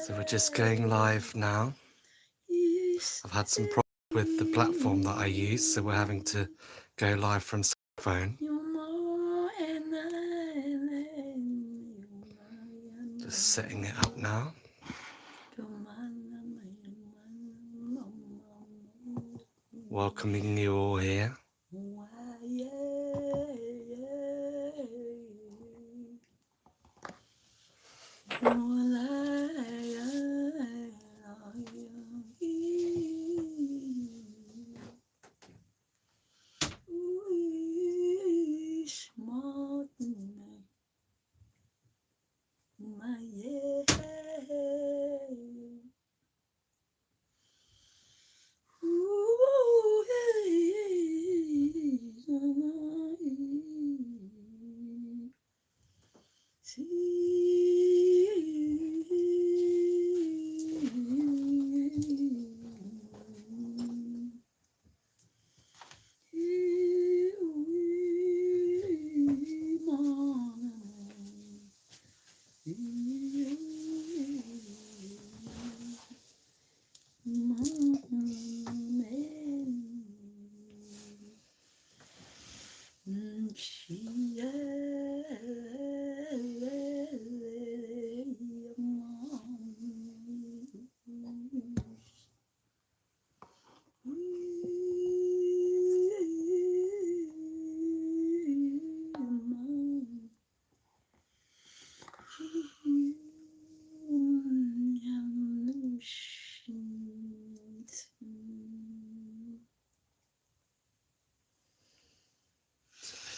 So we're just going live now. I've had some problems with the platform that I use, so we're having to go live from phone. Just setting it up now. Welcoming you all here.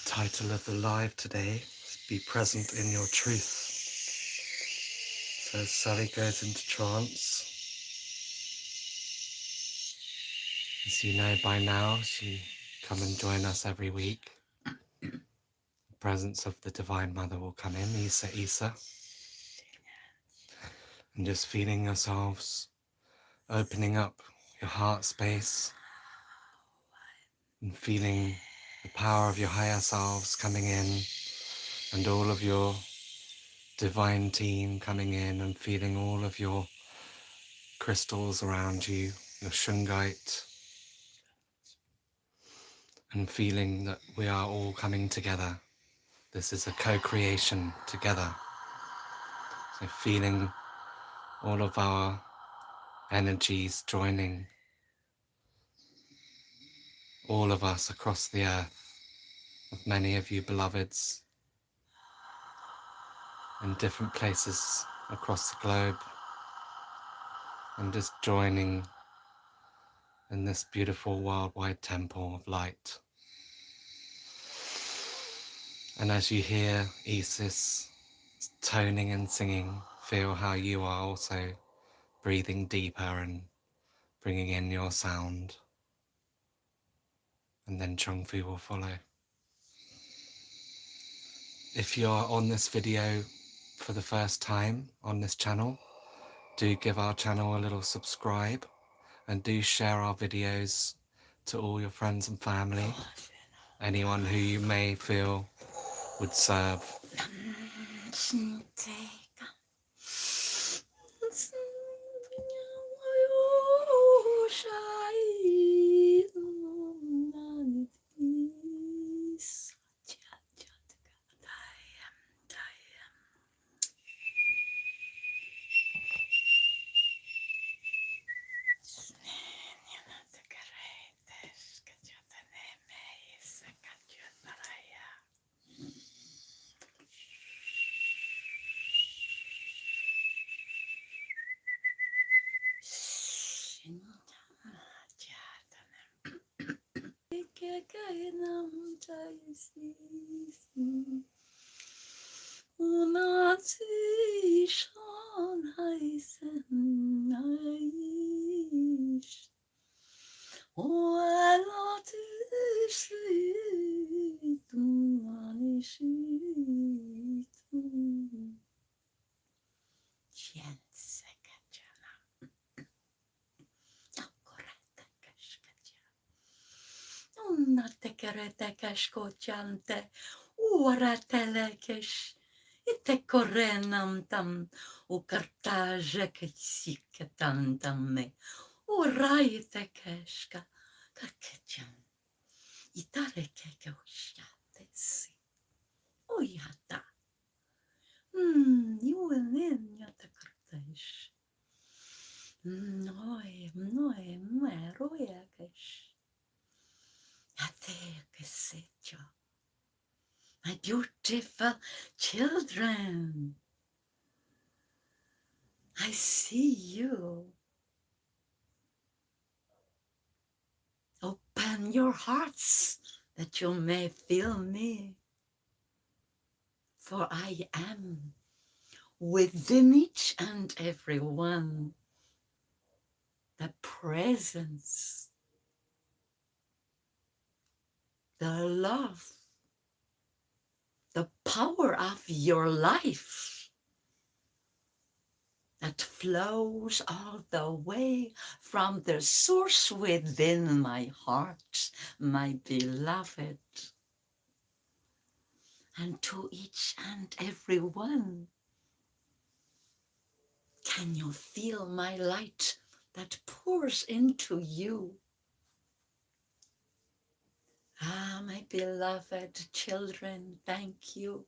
The title of the live today is Be Present in Your Truth. So as Sally goes into trance, as you know by now, she come and join us every week. The presence of the Divine Mother will come in, Isa Isa, and just feeling yourselves opening up your heart space and feeling the power of your higher selves coming in and all of your divine team coming in and feeling all of your crystals around you, your shungite, and feeling that we are all coming together. This is a co-creation together. So feeling all of our energies joining, all of us across the earth, with many of you beloveds in different places across the globe, and just joining in this beautiful worldwide temple of light. And as you hear Isis toning and singing, feel how you are also breathing deeper and bringing in your sound. And then Chongfu will follow. If you're on this video for the first time on this channel, do give our channel a little subscribe and do share our videos to all your friends and family, anyone who you may feel would serve. te korenam tam, u kartaže kecike tantame, u rajte keška, kakećam, i tare keke ušjate si, u jata. Juhe nenja te kartaž. Mnoe, roja keš. Ate kesecho. My beautiful children, I see you. Open your hearts that you may feel me, for I am within each and every one, the presence, the love, the power of your life that flows all the way from the source within my heart, my beloved. And to each and every one, can you feel my light that pours into you? Ah, my beloved children, thank you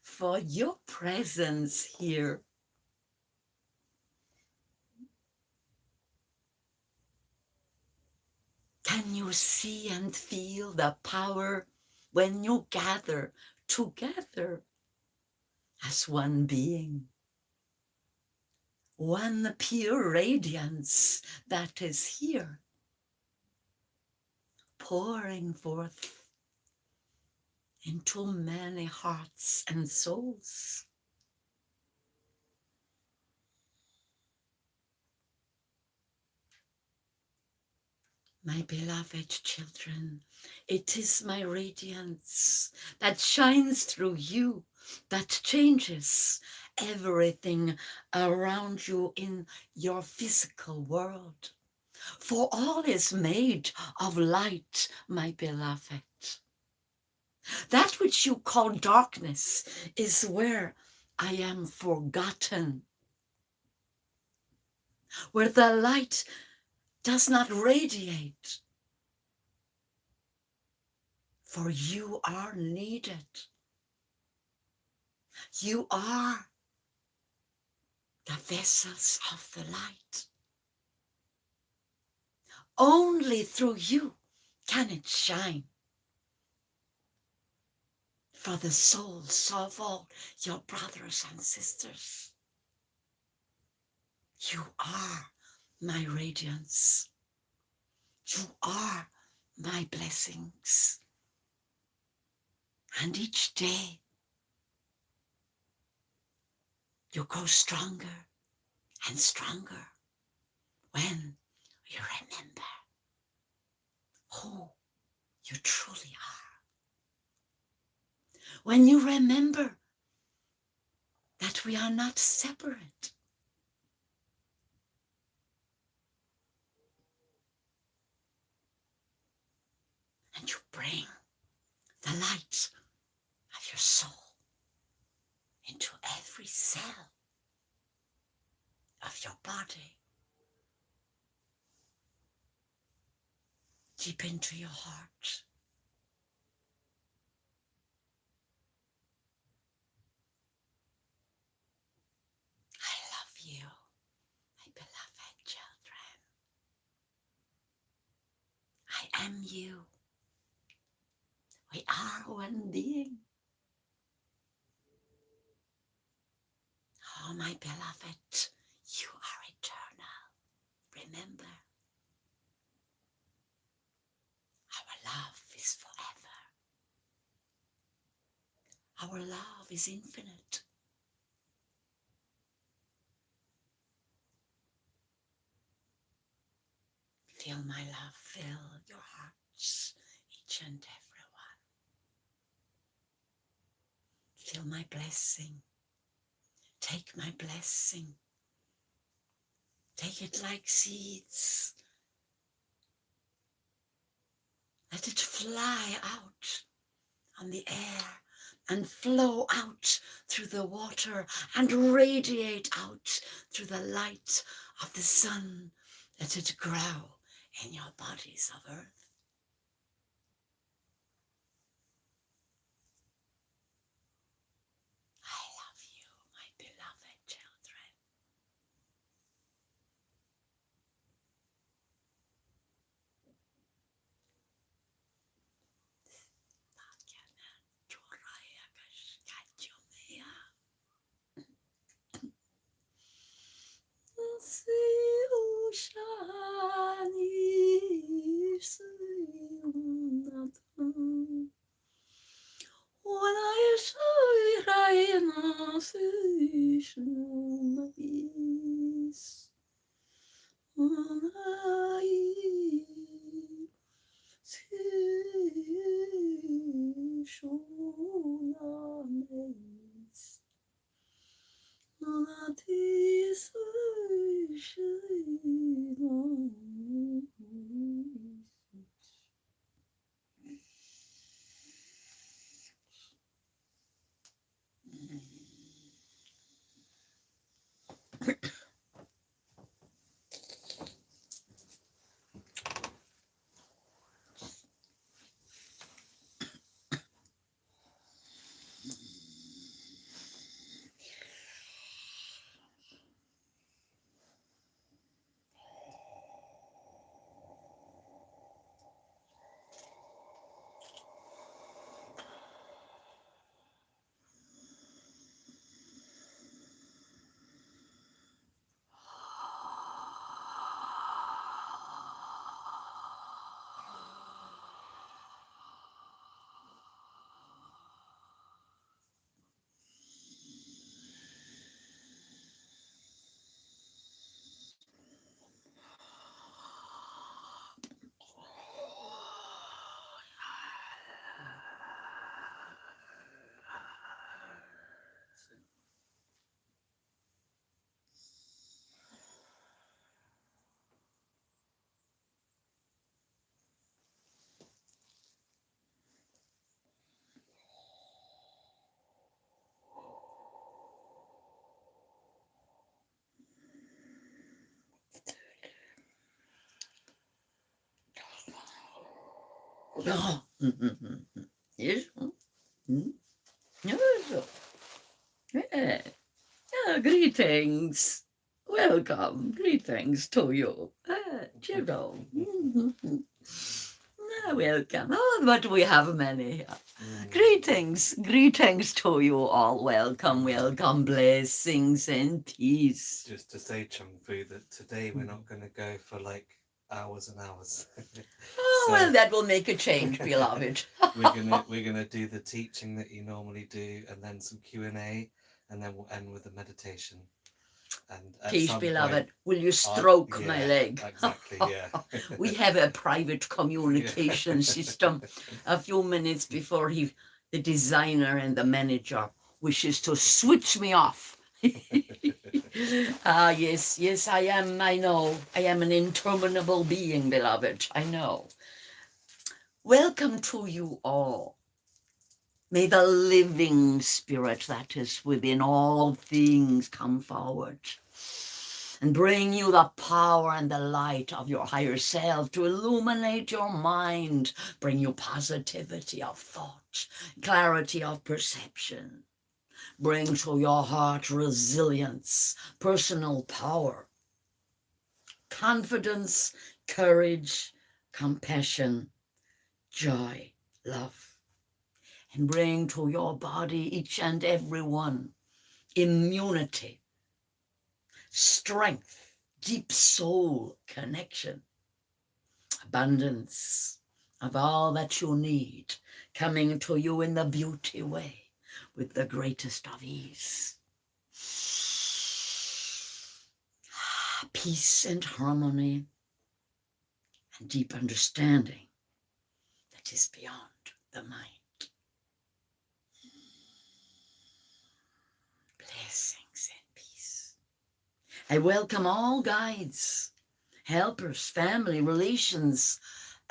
for your presence here. Can you see and feel the power when you gather together as one being? One pure radiance that is here, pouring forth into many hearts and souls. My beloved children, it is my radiance that shines through you, that changes everything around you in your physical world. For all is made of light, my beloved. That which you call darkness is where I am forgotten, where the light does not radiate. For you are needed. You are the vessels of the light. Only through you can it shine. For the souls of all your brothers and sisters, you are my radiance. You are my blessings. And each day you grow stronger and stronger when you remember who you truly are. When you remember that we are not separate. And you bring the light of your soul into every cell of your body, deep into your heart. I love you, my beloved children. I am you. We are one being. Oh, my beloved, you are eternal. Remember, our love is forever. Our love is infinite. Feel my love fill your hearts, each and every one. Feel my blessing. Take my blessing. Take it like seeds. Let it fly out on the air and flow out through the water and radiate out through the light of the sun. Let it grow in your bodies of earth. I love you, my beloved children. Oh. Yes. Yes. Yeah. Greetings. Welcome. Greetings to you. Jerome. Welcome. Oh, but we have many here. Greetings. Greetings to you all. Welcome, welcome. Blessings and peace. Just to say, Chung Fu, that today we're not going to go for like hours and hours. Oh, So- well, that will make a change, beloved. we're gonna do the teaching that you normally do, and then some Q&A, and then we'll end with a meditation. And at Peace, some beloved. point- Will you stroke my yeah, leg? Exactly, yeah. We have a private communication system. A few minutes before the designer and the manager wishes to switch me off. Yes, I am. I know. I am an interminable being, beloved. I know. Welcome to you all. May the living spirit that is within all things come forward and bring you the power and the light of your higher self to illuminate your mind, bring you positivity of thought, clarity of perception, bring to your heart resilience, personal power, confidence, courage, compassion, joy, love, and bring to your body, each and every one, immunity, strength, deep soul connection, abundance of all that you need coming to you in the beauty way with the greatest of ease. Peace and harmony and deep understanding that is beyond the mind. Blessings and peace. I welcome all guides, helpers, family, relations,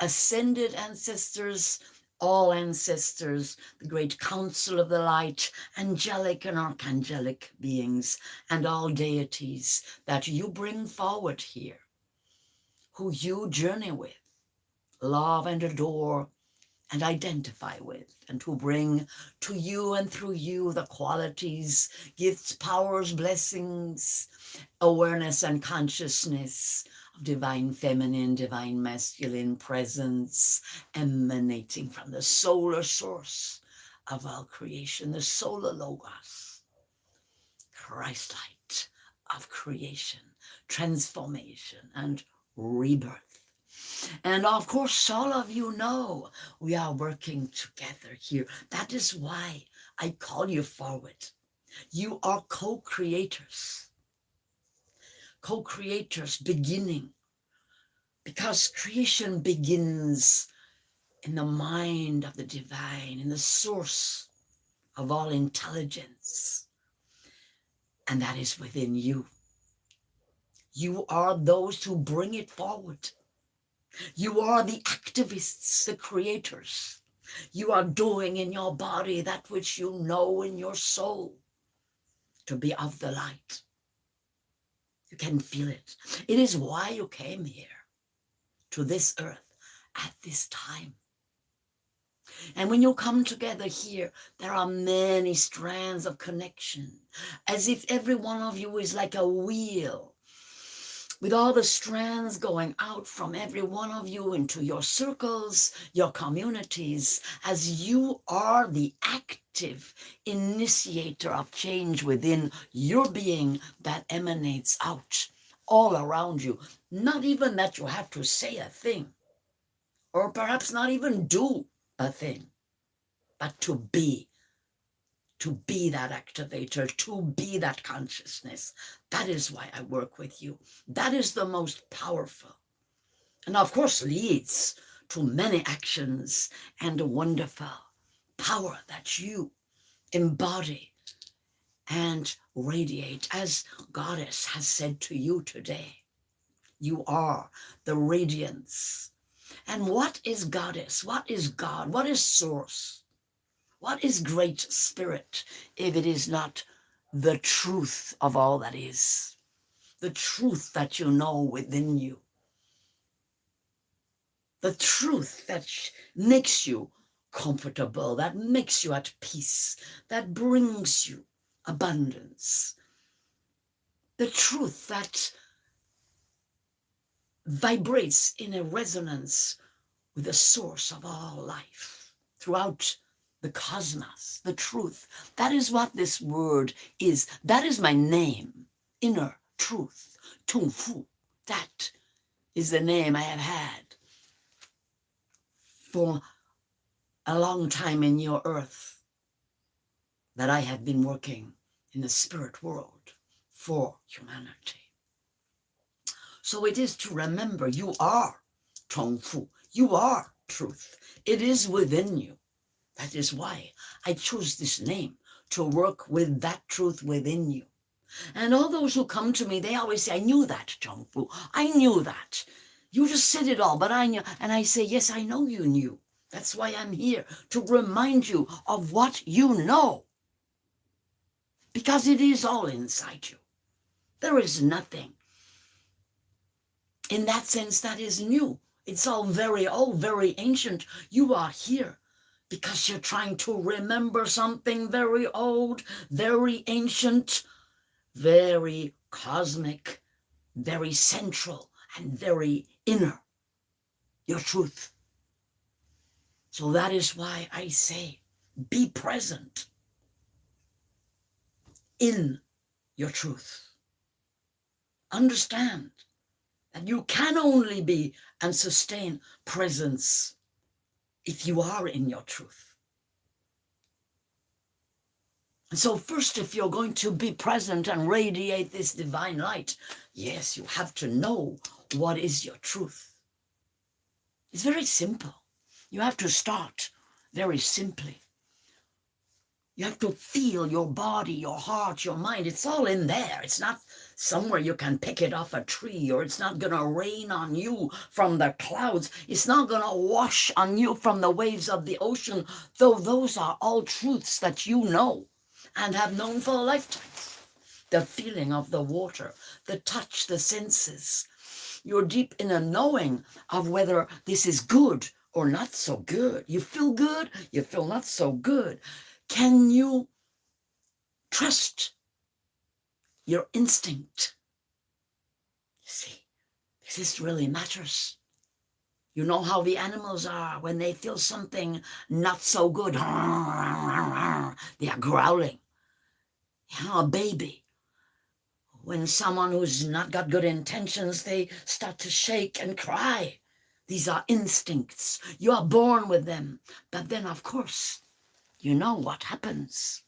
ascended ancestors, all ancestors, the great council of the light, angelic and archangelic beings, and all deities that you bring forward here, who you journey with, love and adore, and identify with, and who bring to you and through you the qualities, gifts, powers, blessings, awareness and consciousness of divine feminine, divine masculine presence emanating from the solar source of all creation, the solar logos, Christ light of creation, transformation and rebirth. And of course, all of you know we are working together here. That is why I call you forward. You are co-creators. Co-creators beginning, because creation begins in the mind of the divine, in the source of all intelligence. And that is within you. You are those who bring it forward. You are the activists, the creators. You are doing in your body that which you know in your soul to be of the light. You can feel it. It is why you came here to this earth at this time. And when you come together here, there are many strands of connection, as if every one of you is like a wheel, with all the strands going out from every one of you into your circles, your communities, as you are the active initiator of change within your being that emanates out all around you. Not even that you have to say a thing, or perhaps not even do a thing, but to be that activator, to be that consciousness. That is why I work with you. That is the most powerful, and of course leads to many actions and a wonderful power that you embody and radiate. As Goddess has said to you today, you are the radiance. And what is Goddess? What is God? What is Source? What is Great Spirit if it is not the truth of all that is? The truth that you know within you. The truth that makes you comfortable, that makes you at peace, that brings you abundance. The truth that vibrates in a resonance with the source of all life throughout the cosmos, the truth. That is what this word is. That is my name, inner truth, Tung Fu. That is the name I have had for a long time in your earth, that I have been working in the spirit world for humanity. So it is to remember you are Tung Fu, you are truth. It is within you. That is why I chose this name, to work with that truth within you. And all those who come to me, they always say, I knew that, Tung Fu. I knew that. You just said it all, but I knew. And I say, yes, I know you knew. That's why I'm here, to remind you of what you know. Because it is all inside you. There is nothing in that sense that is new. It's all very old, very ancient. You are here because you're trying to remember something very old, very ancient, very cosmic, very central, and very inner, your truth. So that is why I say, be present in your truth. Understand that you can only be and sustain presence if you are in your truth. And so first, if you're going to be present and radiate this divine light, yes, you have to know what is your truth. It's very simple. You have to start very simply. You have to feel your body, your heart, your mind. It's all in there. It's not somewhere you can pick it off a tree, or it's not going to rain on you from the clouds. It's not going to wash on you from the waves of the ocean, though those are all truths that you know and have known for lifetimes. The feeling of the water, the touch, the senses. You're deep in a knowing of whether this is good or not so good. You feel good, you feel not so good. Can you trust your instinct? You see, this really matters. You know how the animals are when they feel something not so good. They are growling. You know, a baby, when someone who's not got good intentions, they start to shake and cry. These are instincts. You are born with them. But then, of course, you know what happens.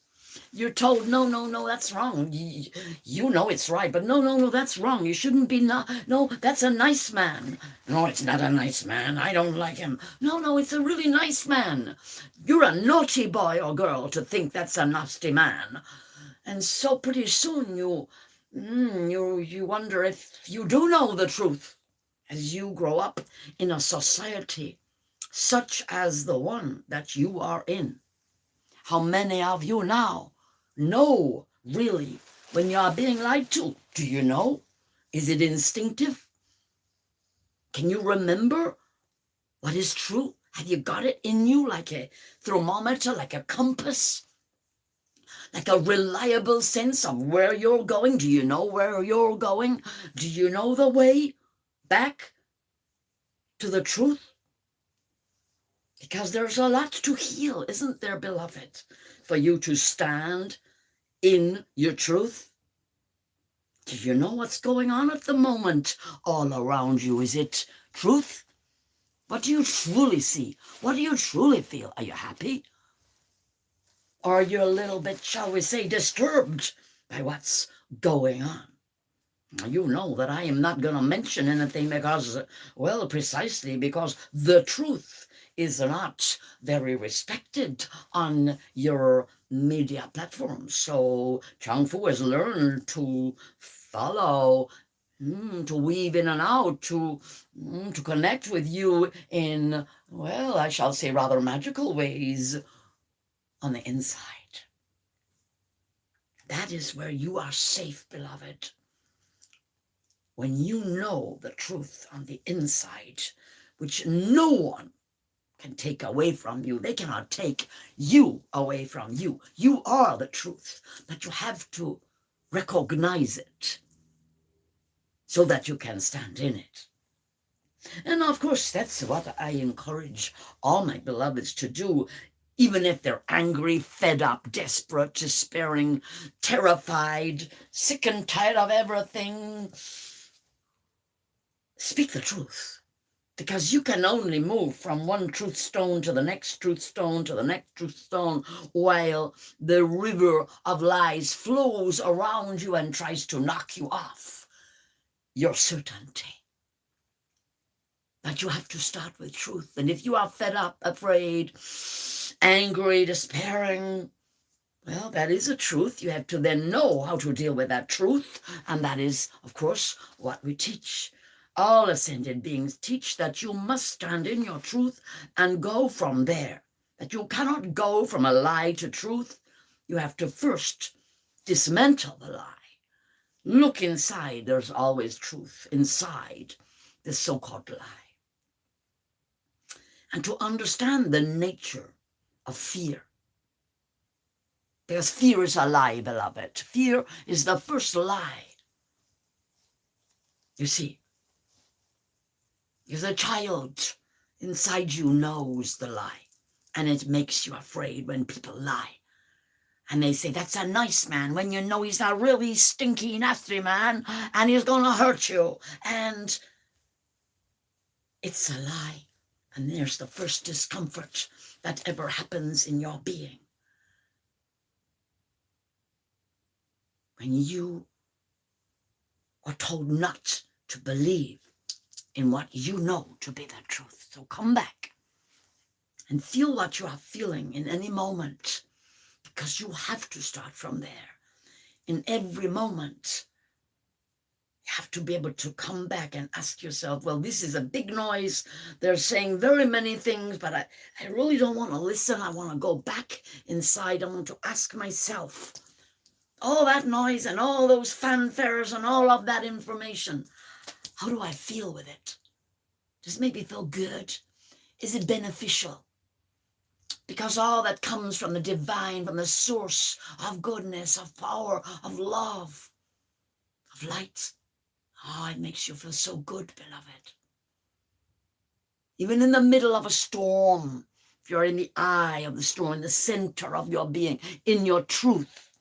You're told, no, that's wrong. You know it's right, but no, that's wrong. You shouldn't be, no, that's a nice man. No, it's not a nice man. I don't like him. No, it's a really nice man. You're a naughty boy or girl to think that's a nasty man. And so pretty soon you wonder if you do know the truth as you grow up in a society such as the one that you are in. How many of you now know really when you are being lied to? Do you know? Is it instinctive? Can you remember what is true? Have you got it in you like a thermometer, like a compass? Like a reliable sense of where you're going? Do you know where you're going? Do you know the way back to the truth? Because there's a lot to heal, isn't there, beloved? For you to stand in your truth. Do you know what's going on at the moment all around you? Is it truth? What do you truly see? What do you truly feel? Are you happy? Or are you a little bit, shall we say, disturbed by what's going on? Now, you know that I am not going to mention anything because, well, precisely because the truth is not very respected on your media platforms. So Chang Fu has learned to follow, to weave in and out, to connect with you in, well, I shall say rather magical ways on the inside. That is where you are safe, beloved. When you know the truth on the inside, which no one can take away from you. They cannot take you away from you. You are the truth, but you have to recognize it so that you can stand in it. And of course, that's what I encourage all my beloveds to do, even if they're angry, fed up, desperate, despairing, terrified, sick and tired of everything. Speak the truth. Because you can only move from one truth stone to the next truth stone to the next truth stone while the river of lies flows around you and tries to knock you off your certainty. But you have to start with truth. And if you are fed up, afraid, angry, despairing, well, that is a truth. You have to then know how to deal with that truth. And that is, of course, what we teach. All ascended beings teach that you must stand in your truth and go from there. That you cannot go from a lie to truth. You have to first dismantle the lie. Look inside. There's always truth inside the so-called lie. And to understand the nature of fear. Because fear is a lie, beloved. Fear is the first lie. You see, because a child inside you knows the lie, and it makes you afraid when people lie. And they say, that's a nice man, when you know he's a really stinky, nasty man, and he's going to hurt you. And it's a lie. And there's the first discomfort that ever happens in your being. When you are told not to believe in what you know to be the truth. So come back and feel what you are feeling in any moment, because you have to start from there. In every moment, You have to be able to come back and ask yourself, well, this is a big noise. They're saying very many things, but I really don't want to listen. I want to go back inside. I want to ask myself, all that noise and all those fanfares and all of that information, how do I feel with it? Does it make me feel good? Is it beneficial? Because all that comes from the divine, from the source of goodness, of power, of love, of light. Oh, it makes you feel so good, beloved. Even in the middle of a storm, if you're in the eye of the storm, in the center of your being, in your truth,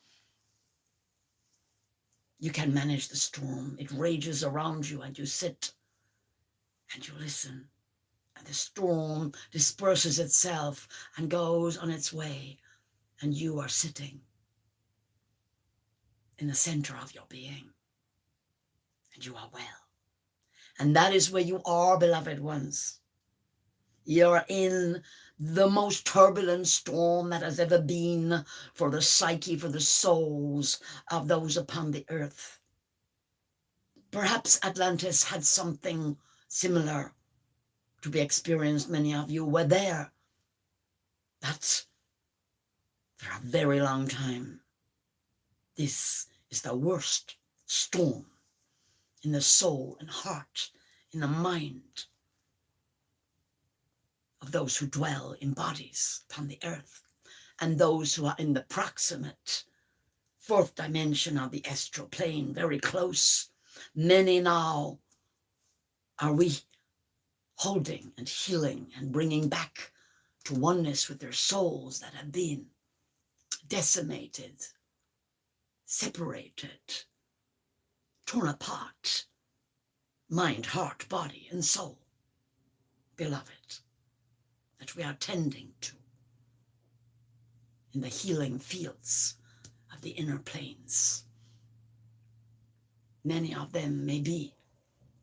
you can manage the storm. It rages around you and you sit and you listen. And the storm disperses itself and goes on its way. And you are sitting in the center of your being. And you are well. And that is where you are, beloved ones. You're in the most turbulent storm that has ever been for the psyche, for the souls of those upon the earth. Perhaps Atlantis had something similar to be experienced. Many of you were there. But for a very long time, this is the worst storm in the soul and heart, in the mind of those who dwell in bodies upon the earth, and those who are in the proximate fourth dimension of the astral plane, very close. Many now are we holding and healing and bringing back to oneness with their souls that have been decimated, separated, torn apart, mind, heart, body, and soul, beloved, that we are tending to in the healing fields of the inner planes. Many of them may be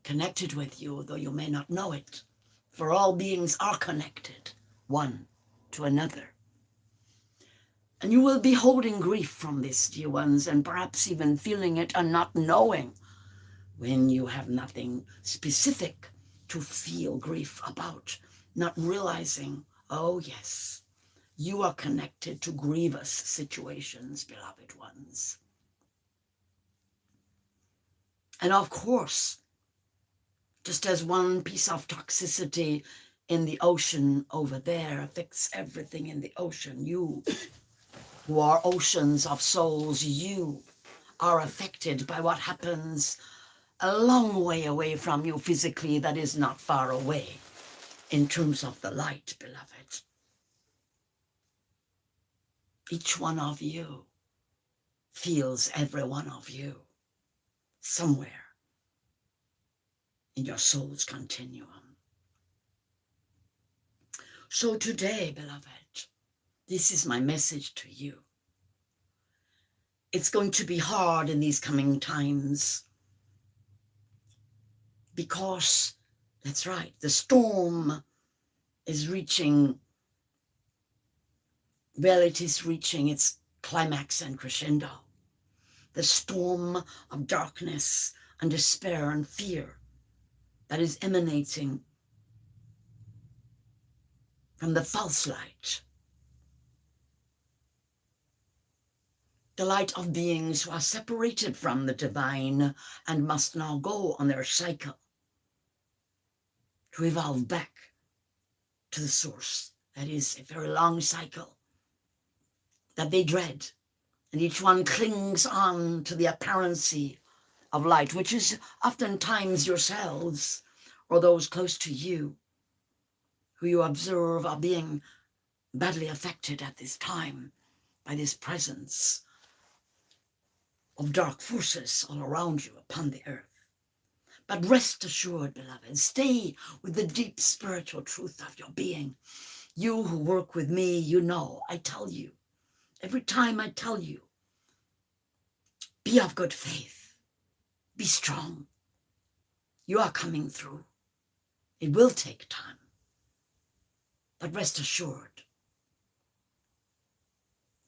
connected with you, though you may not know it, for all beings are connected, one to another. And you will be holding grief from this, dear ones, and perhaps even feeling it and not knowing when you have nothing specific to feel grief about, not realizing, oh yes, you are connected to grievous situations, beloved ones. And of course, just as one piece of toxicity in the ocean over there affects everything in the ocean, you who are oceans of souls, you are affected by what happens a long way away from you physically, that is not far away in terms of the light, beloved. Each one of you feels every one of you somewhere in your soul's continuum. So today, beloved, this is my message to you. It's going to be hard in these coming times because, that's right, the storm is reaching, well, it is reaching its climax and crescendo. The storm of darkness and despair and fear that is emanating from the false light. The light of beings who are separated from the divine and must now go on their cycle to evolve back to the source. That is a very long cycle that they dread. And each one clings on to the apparency of light, which is oftentimes yourselves or those close to you who you observe are being badly affected at this time by this presence of dark forces all around you upon the earth. But rest assured, beloved, stay with the deep spiritual truth of your being. You who work with me, you know, I tell you, every time I tell you, be of good faith, be strong. You are coming through. It will take time, but rest assured,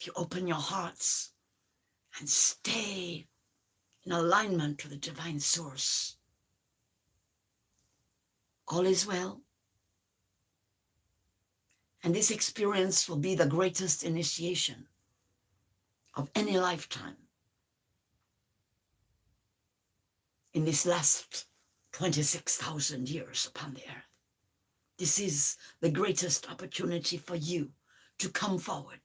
if you open your hearts and stay in alignment to the divine source. All is well. And this experience will be the greatest initiation of any lifetime in this last 26,000 years upon the earth. This is the greatest opportunity for you to come forward,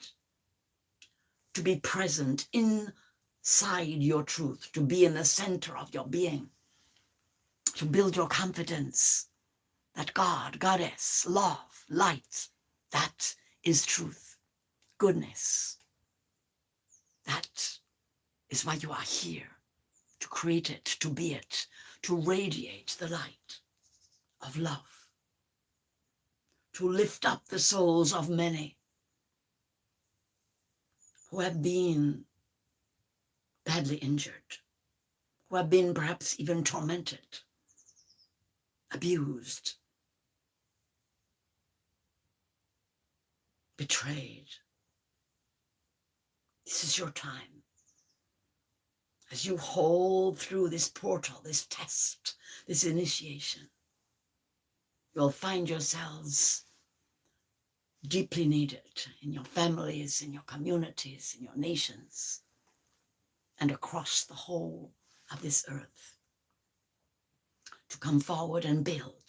to be present inside your truth, to be in the center of your being, to build your confidence that God, Goddess, love, light, that is truth, goodness. That is why you are here, to create it, to be it, to radiate the light of love, to lift up the souls of many who have been badly injured, who have been perhaps even tormented, abused, betrayed. This is your time. As you hold through this portal, this test, this initiation, you'll find yourselves deeply needed in your families, in your communities, in your nations, and across the whole of this earth, to come forward and build.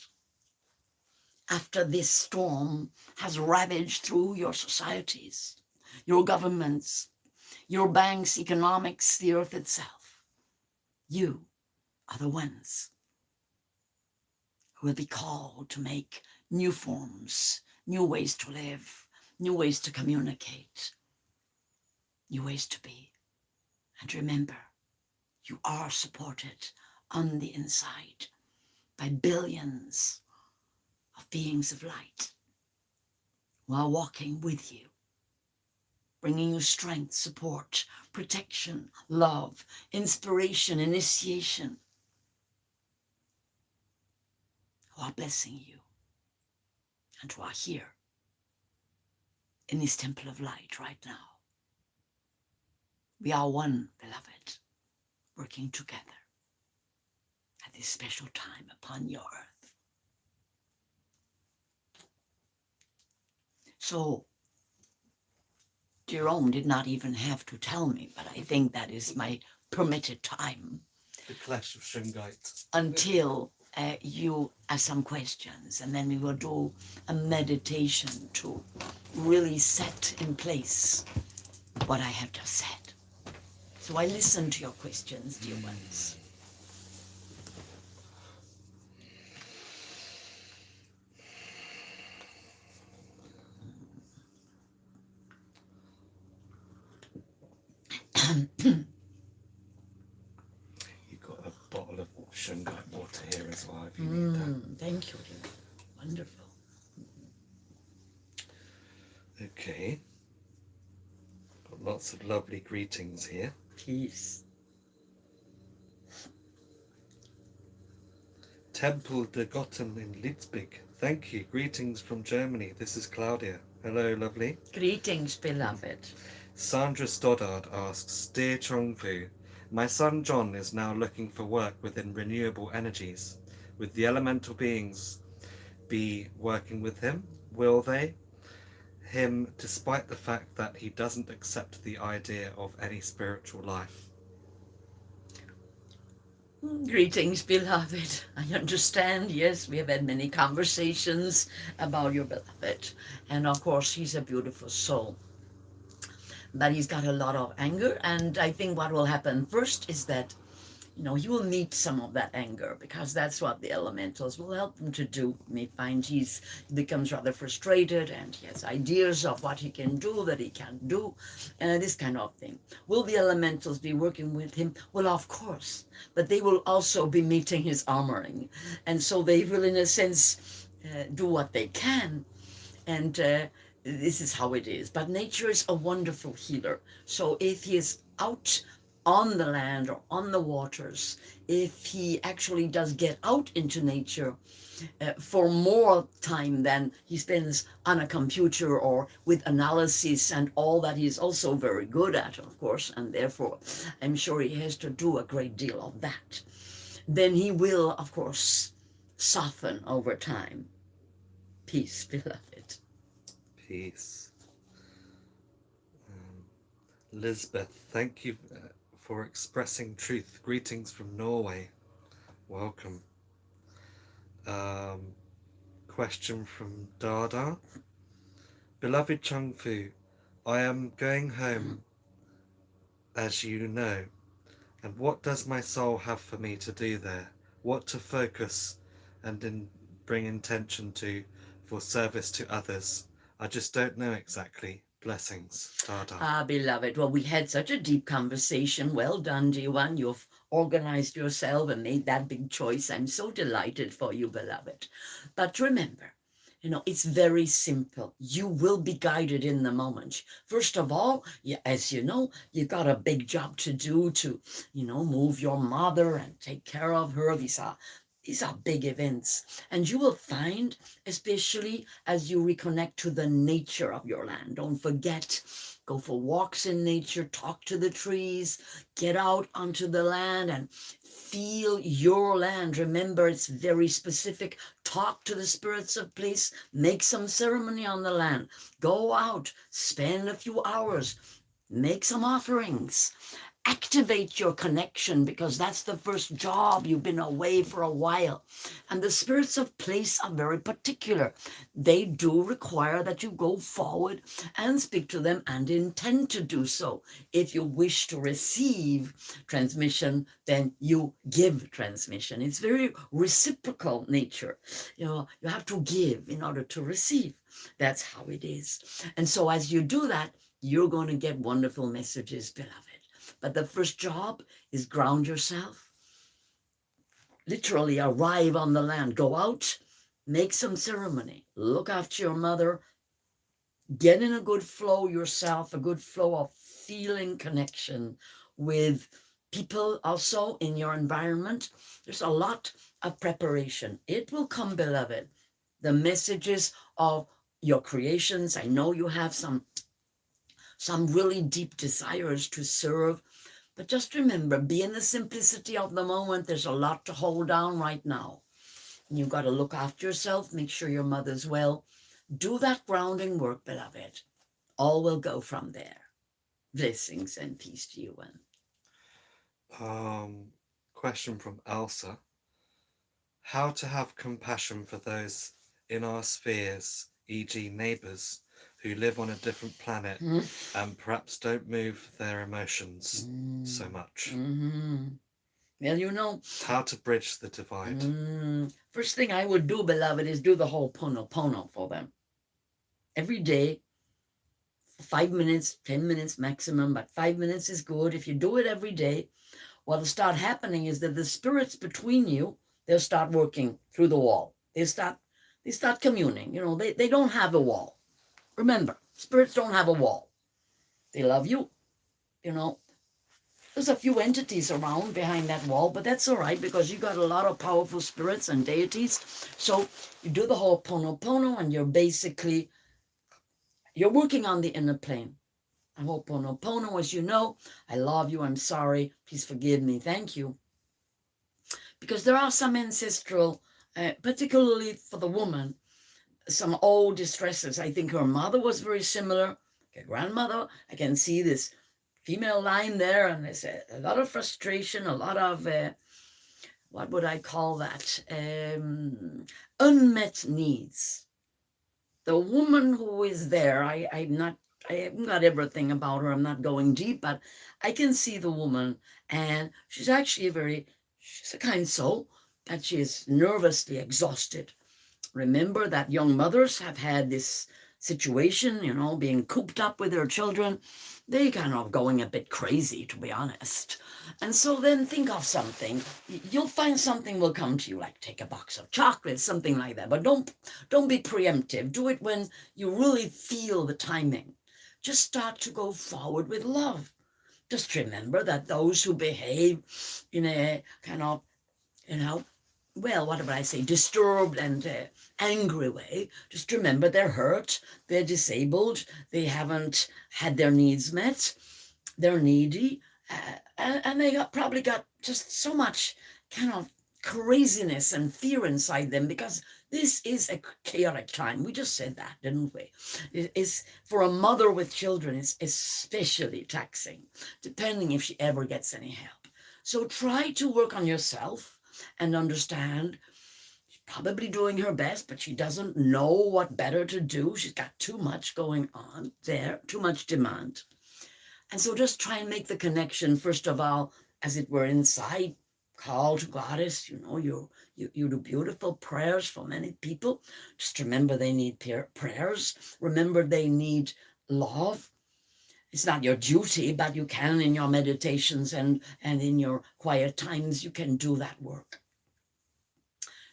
After this storm has ravaged through your societies, your governments, your banks, economics, the earth itself, you are the ones who will be called to make new forms, new ways to live, new ways to communicate, new ways to be. And remember, you are supported on the inside by billions of beings of light who are walking with you, bringing you strength, support, protection, love, inspiration, initiation, who are blessing you and who are here in this temple of light right now. We are one, beloved, working together at this special time upon your earth. So Jerome did not even have to tell me, but I think that is my permitted time. The clash of Shungite. Until you ask some questions, and then we will do a meditation to really set in place what I have just said. So I listen to your questions, dear ones. You've got a bottle of Shungite water here as well if you need that. Thank you, dear. Wonderful. Okay. Got lots of lovely greetings here. Peace. Temple de Gotten in Litzbig. Thank you. Greetings from Germany. This is Claudia. Hello, lovely. Greetings, beloved. Sandra Stoddard asks, Dear Chongfu, my son John is now looking for work within renewable energies. Would the elemental beings be working with him? Will they? Him, despite the fact that he doesn't accept the idea of any spiritual life. Greetings, beloved. I understand, yes, we have had many conversations about your beloved. And of course, he's a beautiful soul. But he's got a lot of anger. And I think what will happen first is that, you will meet some of that anger, because that's what the elementals will help him to do. You may find he becomes rather frustrated and he has ideas of what he can do that he can't do, this kind of thing. Will the elementals be working with him? Well, of course, but they will also be meeting his armoring. And so they will, in a sense, do what they can. And this is how it is. But nature is a wonderful healer. So if he is out on the land or on the waters, if he actually does get out into nature for more time than he spends on a computer or with analysis and all that he's also very good at, of course, and therefore I'm sure he has to do a great deal of that, then he will, of course, soften over time. Peace, beloved. Peace. Lisbeth, thank you for expressing truth. Greetings from Norway. Welcome. Question from Dada. Beloved Chung Fu, I am going home, as you know, and what does my soul have for me to do there? What to focus and bring intention to for service to others? I just don't know exactly. Blessings, Dada. Ah, beloved, well, we had such a deep conversation. Well done, G1. You've organized yourself and made that big choice. I'm so delighted for you, beloved. But remember, it's very simple. You will be guided in the moment. First of all, as you know, you got a big job to do to, move your mother and take care of her. These are big events. And you will find, especially as you reconnect to the nature of your land, don't forget, go for walks in nature, talk to the trees, get out onto the land and feel your land. Remember, it's very specific. Talk to the spirits of place, make some ceremony on the land, go out, spend a few hours, make some offerings. Activate your connection, because that's the first job. You've been away for a while. And the spirits of place are very particular. They do require that you go forward and speak to them and intend to do so. If you wish to receive transmission, then you give transmission. It's very reciprocal nature. You have to give in order to receive. That's how it is. And so as you do that, you're going to get wonderful messages, beloved. But the first job is ground yourself. Literally arrive on the land. Go out, make some ceremony. Look after your mother. Get in a good flow yourself, a good flow of feeling connection with people also in your environment. There's a lot of preparation. It will come, beloved. The messages of your creations. I know you have some really deep desires to serve. But just remember, be in the simplicity of the moment. There's a lot to hold down right now. And you've got to look after yourself, make sure your mother's well. Do that grounding work, beloved. All will go from there. Blessings and peace to you. Question from Elsa. How to have compassion for those in our spheres, e.g. neighbours, who live on a different planet and perhaps don't move their emotions so much. Well, how to bridge the divide. First thing I would do, beloved, is do the whole Ho'oponopono for them. Every day, 5 minutes, 10 minutes maximum, but 5 minutes is good. If you do it every day, what'll start happening is that the spirits between you, they'll start working through the wall. They start communing. They don't have a wall. Remember, spirits don't have a wall. They love you. There's a few entities around behind that wall, but that's all right, because you got a lot of powerful spirits and deities. So you do the whole Ho'oponopono, and you're working on the inner plane. And Ho'oponopono, as you know, I love you, I'm sorry, please forgive me, thank you. Because there are some ancestral, particularly for the woman, some old distresses. I think her mother was very similar, her grandmother. I can see this female line there, and there's a lot of frustration, a lot of, what would I call that? Unmet needs. The woman who is there, I haven't got everything about her, I'm not going deep, but I can see the woman, and she's actually she's a kind soul, but she is nervously exhausted. Remember that young mothers have had this situation, being cooped up with their children. They kind of going a bit crazy, to be honest. And so then think of something. You'll find something will come to you, like take a box of chocolates, something like that. But don't be preemptive. Do it when you really feel the timing. Just start to go forward with love. just remember that those who behave in a kind of, well, what would I say, disturbed and angry way, just remember they're hurt, they're disabled, they haven't had their needs met, they're needy, and they probably got just so much kind of craziness and fear inside them, because this is a chaotic time. We just said that, didn't we? It is, for a mother with children, it's especially taxing, depending if she ever gets any help. So try to work on yourself and understand she's probably doing her best, but she doesn't know what better to do. She's got too much going on there, too much demand. And so just try and make the connection, first of all, as it were, inside. Call to Goddess, you do beautiful prayers for many people. Just remember they need prayers. Remember they need love. It's not your duty, but you can, in your meditations and in your quiet times, you can do that work.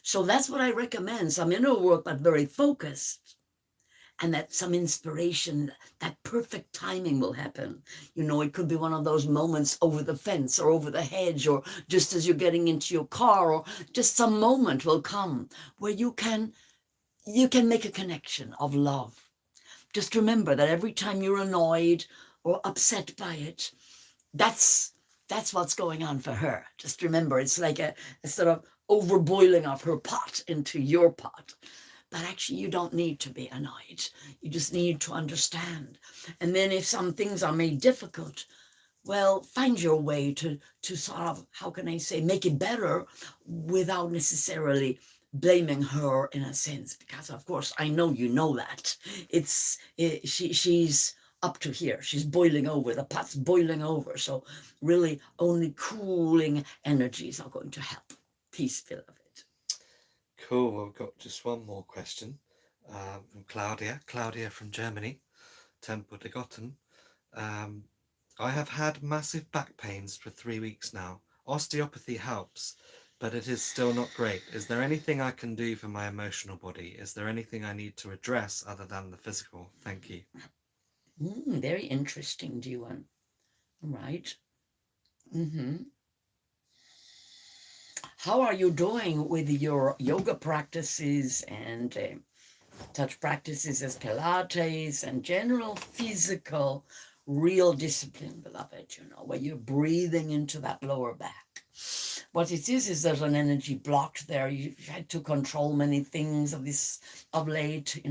So that's what I recommend, some inner work, but very focused. And that some inspiration, that perfect timing will happen. It could be one of those moments over the fence or over the hedge, or just as you're getting into your car, or just some moment will come where you can make a connection of love. Just remember that every time you're annoyed or upset by it, that's what's going on for her. Just remember, it's like a sort of overboiling of her pot into your pot. But actually, you don't need to be annoyed. You just need to understand. And then if some things are made difficult, well, find your way to sort of, how can I say, make it better without necessarily blaming her in a sense. Because, of course, I know you know that. She's up to here. She's boiling over. The pot's boiling over. So really, only cooling energies are going to help. Peace, beloved. Cool. Well, we've got just one more question from Claudia. Claudia from Germany, Temple de Gotten. I have had massive back pains for 3 weeks now. Osteopathy helps, but it is still not great. Is there anything I can do for my emotional body? Is there anything I need to address other than the physical? Thank you. Very interesting, Jiwan. Right. How are you doing with your yoga practices and touch practices as Pilates and general physical, real discipline, beloved, where you're breathing into that lower back? What it is there's an energy blocked there. You've had to control many things of late,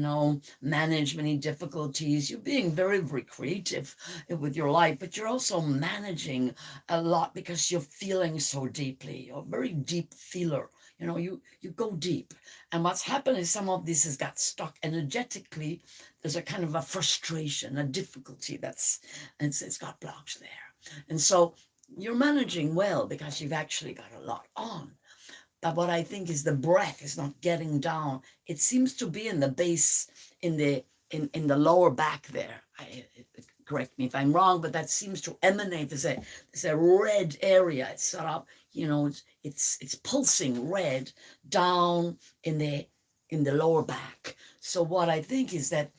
manage many difficulties. You're being very, very creative with your life, but you're also managing a lot because you're feeling so deeply. You're a very deep feeler. You go deep. And what's happened is some of this has got stuck energetically. There's a kind of a frustration, a difficulty it's got blocks there. And so you're managing well because you've actually got a lot on. But what I think is the breath is not getting down. It seems to be in the base, in the lower back there. Correct me if I'm wrong, but that seems to emanate. There's a red area. It's sort of, it's pulsing red down in the lower back. So what I think is that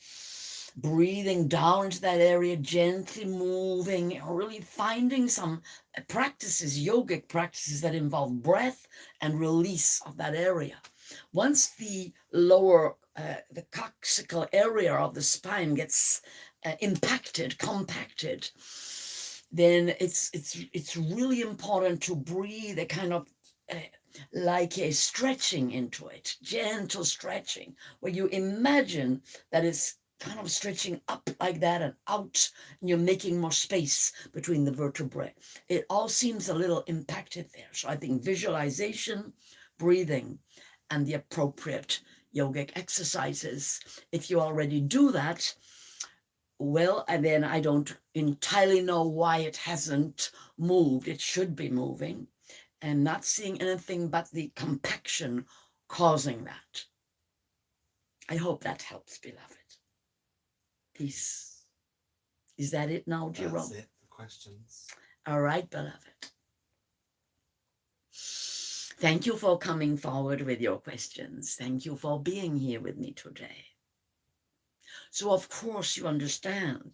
breathing down into that area, gently moving, or really finding some practices, yogic practices that involve breath and release of that area. Once the lower, the coccygeal area of the spine gets compacted, then it's really important to breathe a kind of like a stretching into it, gentle stretching, where you imagine that it's kind of stretching up like that and out, and you're making more space between the vertebrae. It all seems a little impacted there. So I think visualization, breathing, and the appropriate yogic exercises. If you already do that, well, and then I don't entirely know why it hasn't moved. It should be moving, and not seeing anything but the compaction causing that. I hope that helps, beloved. Peace. Is that it now, Jerome? That's it for questions. All right, beloved. Thank you for coming forward with your questions. Thank you for being here with me today. So, of course, you understand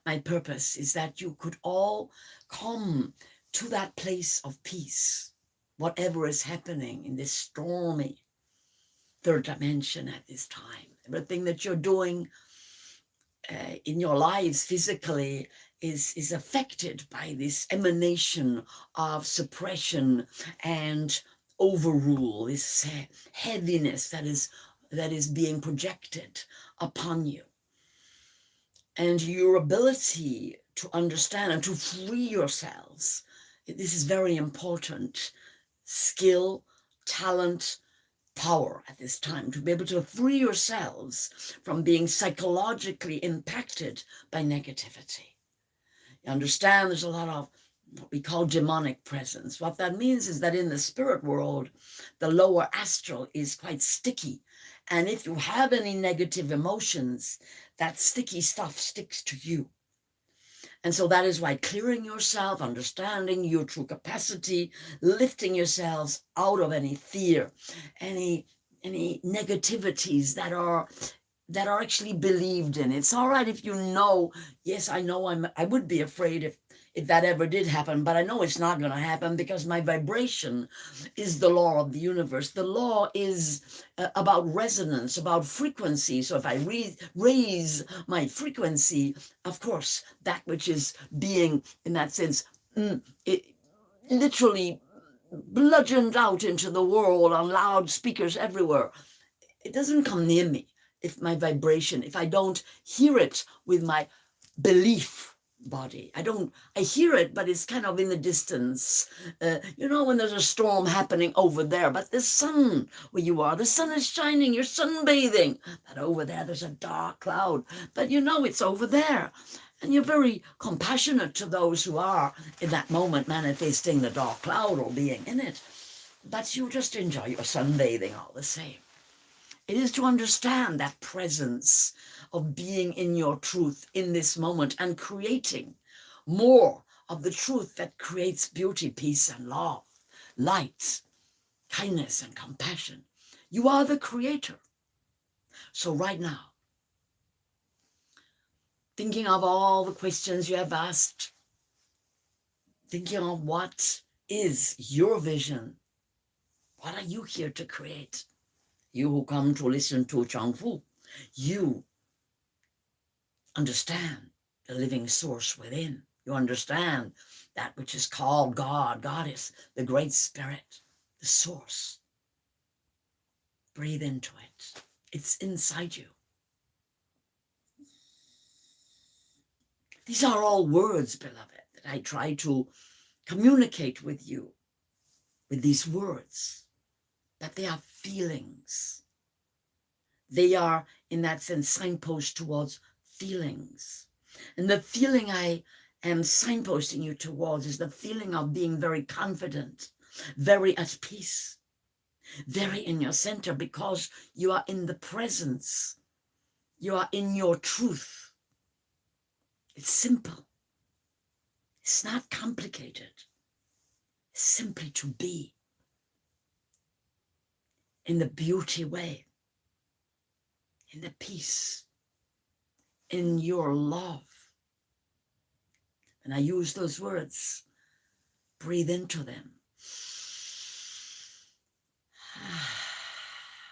My purpose is that you could all come to that place of peace, whatever is happening in this stormy third dimension at this time. Everything that you're doing in your lives physically is affected by this emanation of suppression and overrule, this heaviness that is being projected upon you. And your ability to understand and to free yourselves, this is very important. Skill, talent, power at this time, to be able to free yourselves from being psychologically impacted by negativity. You understand there's a lot of what we call demonic presence. What that means is that in the spirit world, the lower astral is quite sticky. And if you have any negative emotions, that sticky stuff sticks to you. And so that is why clearing yourself, understanding your true capacity, lifting yourselves out of any fear, any negativities that are actually believed in. It's all right if you know, yes, I know I would be afraid if that ever did happen, but I know it's not going to happen because my vibration is the law of the universe. The law is about resonance, about frequency. So if I raise my frequency, of course, that which is being, in that sense, it literally bludgeoned out into the world on loudspeakers everywhere, it doesn't come near me. If my vibration, if I don't hear it with my belief body, I hear it, but it's kind of in the distance. When there's a storm happening over there, but the sun where you are, the sun is shining, you're sunbathing, but over there, there's a dark cloud, but it's over there. And you're very compassionate to those who are in that moment manifesting the dark cloud or being in it, but you just enjoy your sunbathing all the same. It is to understand that presence of being in your truth in this moment and creating more of the truth that creates beauty, peace, and love, light, kindness, and compassion. You are the creator. So right now, thinking of all the questions you have asked, thinking of what is your vision, what are you here to create? You who come to listen to Chang Fu, you understand the living source within. You understand that which is called God, Goddess, the Great Spirit, the source. Breathe into it. It's inside you. These are all words, beloved, that I try to communicate with you with these words, but they are feelings. They are, in that sense, signposts towards feelings. And the feeling I am signposting you towards is the feeling of being very confident, very at peace, very in your center, because you are in the presence. You are in your truth. It's simple. It's not complicated. It's simply to be in the beauty way, in the peace, in your love. And I use those words, breathe into them.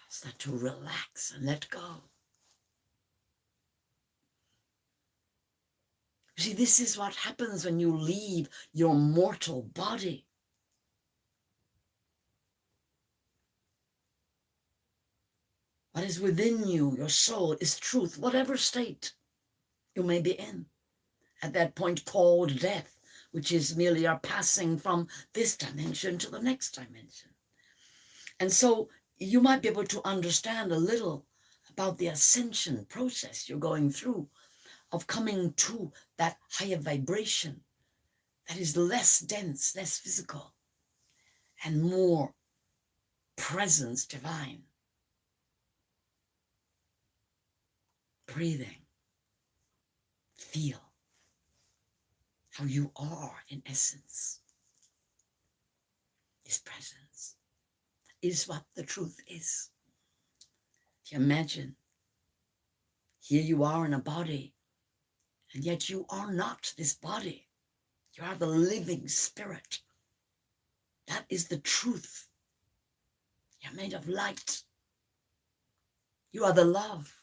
Start to relax and let go. You see, this is what happens when you leave your mortal body. What is within you, your soul, is truth, whatever state you may be in. At that point called death, which is merely our passing from this dimension to the next dimension. And so you might be able to understand a little about the ascension process you're going through of coming to that higher vibration that is less dense, less physical, and more presence divine. Breathing. Feel how you are in essence. This presence is what the truth is. Imagine, here you are in a body, And yet you are not this body. You are the living spirit. That is the truth. You're made of light. You are the love.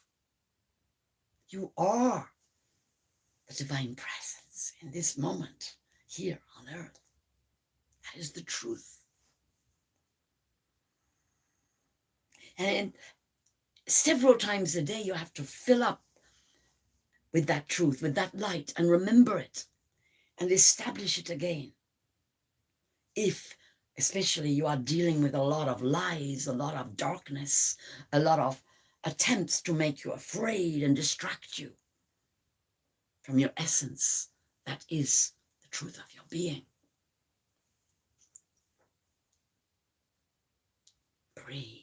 You are the divine presence in this moment here on earth. That is the truth. And several times a day you have to fill up with that truth, with that light, and remember it and establish it again. If especially you are dealing with a lot of lies, a lot of darkness, a lot of attempts to make you afraid and distract you from your essence, that is the truth of your being. Breathe.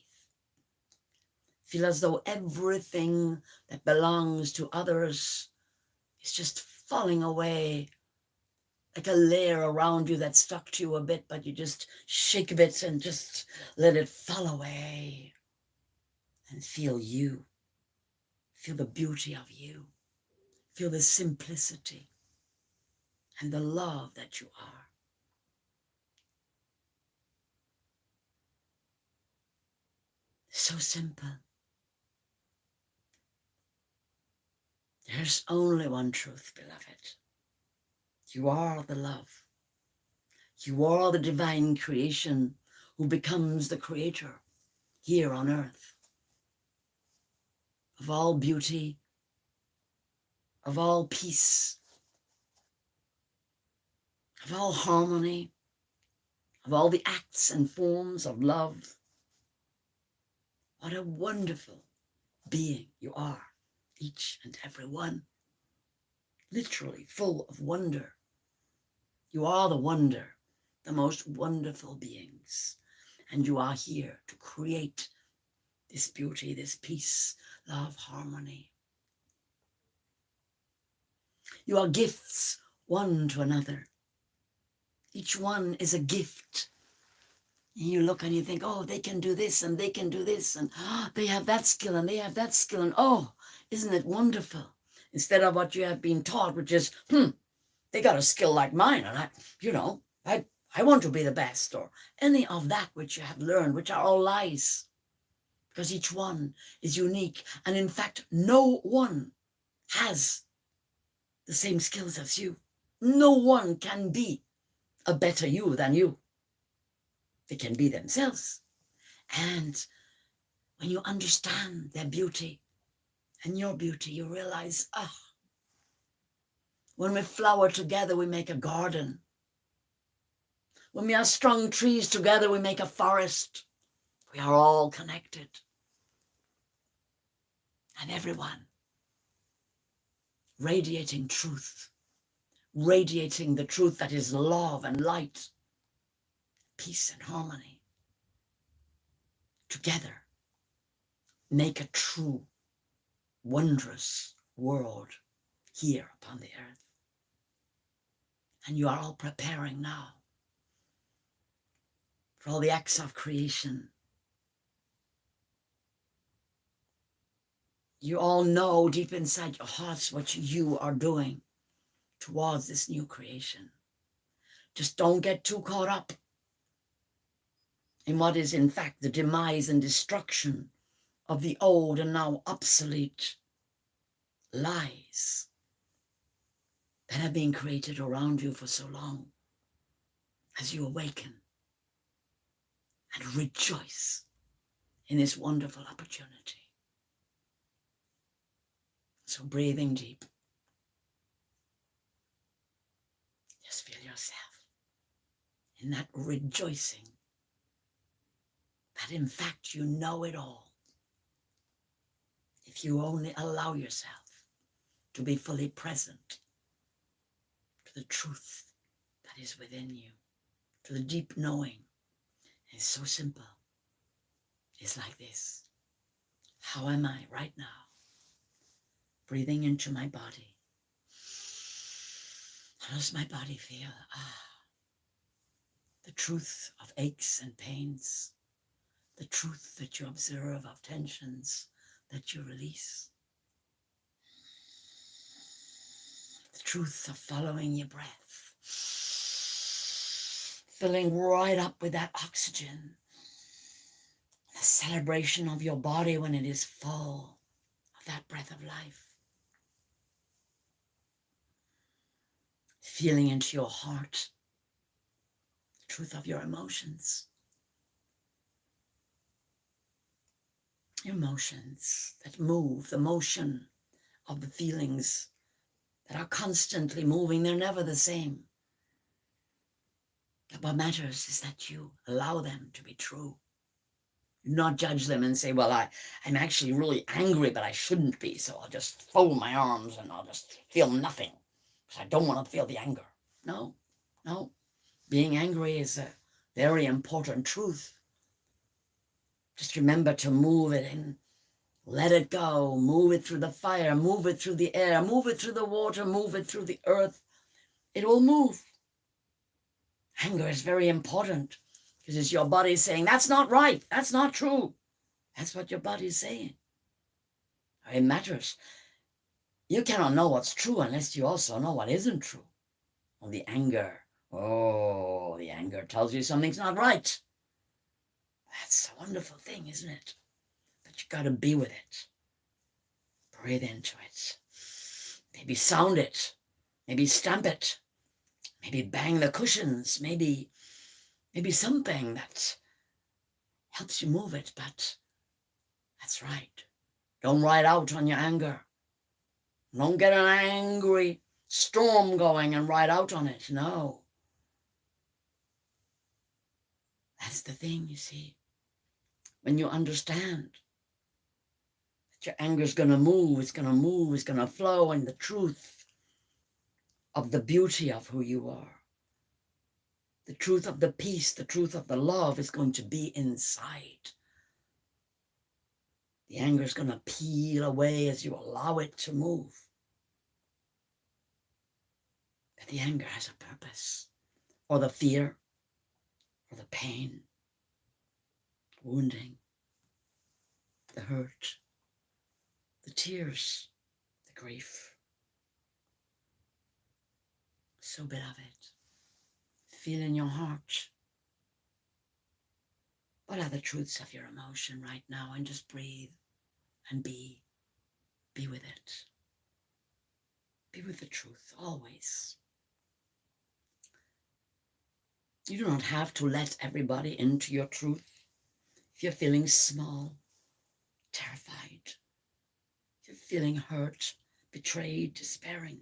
Feel as though everything that belongs to others is just falling away, like a layer around you that stuck to you a bit, but you just shake a bit and just let it fall away. And feel you. Feel the beauty of you. Feel the simplicity and the love that you are. So simple. There's only one truth, beloved. You are the love. You are the divine creation who becomes the creator here on earth of all beauty, of all peace, of all harmony, of all the acts and forms of love. What a wonderful being you are, each and every one, literally full of wonder. You are the wonder, the most wonderful beings, and you are here to create this beauty, this peace, love, harmony. You are gifts one to another. Each one is a gift. And you look and you think, oh, they can do this and they can do this, and they have that skill and they have that skill, and oh, isn't it wonderful? Instead of what you have been taught, which is, they got a skill like mine, and I want to be the best, or any of that which you have learned, which are all lies, because each one is unique. And in fact, no one has the same skills as you. No one can be a better you than you. They can be themselves. And when you understand their beauty and your beauty, you realize, when we flower together, we make a garden. When we are strong trees together, we make a forest. We are all connected. And everyone radiating truth, radiating the truth that is love and light, peace and harmony. Together, make a true, wondrous world here upon the earth. And you are all preparing now for all the acts of creation. You all know deep inside your hearts what you are doing towards this new creation. Just don't get too caught up in what is in fact the demise and destruction of the old and now obsolete lies that have been created around you for so long. As you awaken and rejoice in this wonderful opportunity. So breathing deep, just feel yourself in that rejoicing that in fact you know it all. If you only allow yourself to be fully present to the truth that is within you, to the deep knowing. It's so simple. It's like this. How am I right now? Breathing into my body. How does my body feel? The truth of aches and pains. The truth that you observe of tensions that you release. truth of following your breath, filling right up with that oxygen, the celebration of your body when it is full of that breath of life. Feeling into your heart the truth of your emotions. Emotions that move, the motion of the feelings that are constantly moving. They're never the same. But what matters is that you allow them to be true. Do not judge them and say, well, I'm actually really angry, but I shouldn't be, so I'll just fold my arms and I'll just feel nothing because I don't want to feel the anger. No. Being angry is a very important truth. Just remember to move it and let it go. Move it through the fire, move it through the air, move it through the water, move it through the earth. It will move. Anger is very important because it's your body saying, that's not right, that's not true. That's what your body is saying. It matters. You cannot know what's true unless you also know what isn't true. Well, the anger tells you something's not right. That's a wonderful thing, isn't it? But you got to be with it. Breathe into it. Maybe sound it. Maybe stamp it. Maybe bang the cushions. Maybe something that helps you move it. But that's right. Don't ride out on your anger. Don't get an angry storm going and ride out on it. No. That's the thing, you see. When you understand that your anger is going to move, it's going to flow in the truth of the beauty of who you are. The truth of the peace, the truth of the love is going to be inside. The anger is going to peel away as you allow it to move. But the anger has a purpose, or the fear, or the pain, wounding, the hurt, the tears, the grief. So, beloved, feel in your heart what are the truths of your emotion right now, and just breathe and be with it. Be with the truth always. You do not have to let everybody into your truth. If you're feeling small, terrified, if you're feeling hurt, betrayed, despairing,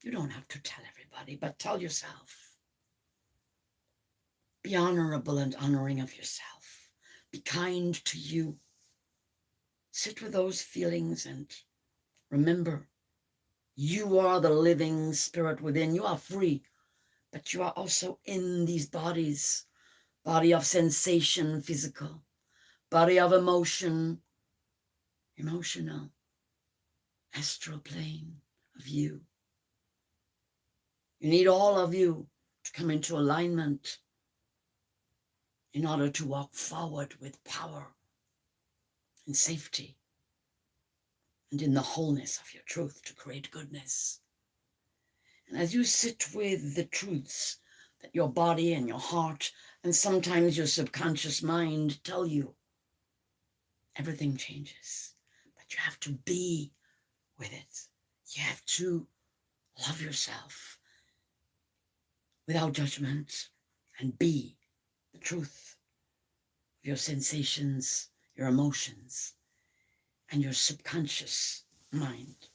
you don't have to tell everybody, but tell yourself. Be honorable and honoring of yourself. Be kind to you. Sit with those feelings and remember, you are the living spirit within. You are free, but you are also in these bodies. Body of sensation, physical. Body of emotion, emotional. Astral plane of you. You need all of you to come into alignment in order to walk forward with power and safety and in the wholeness of your truth to create goodness. And as you sit with the truths that your body and your heart and sometimes your subconscious mind tell you, everything changes. But you have to be with it. You have to love yourself without judgment and be the truth of your sensations, your emotions, and your subconscious mind.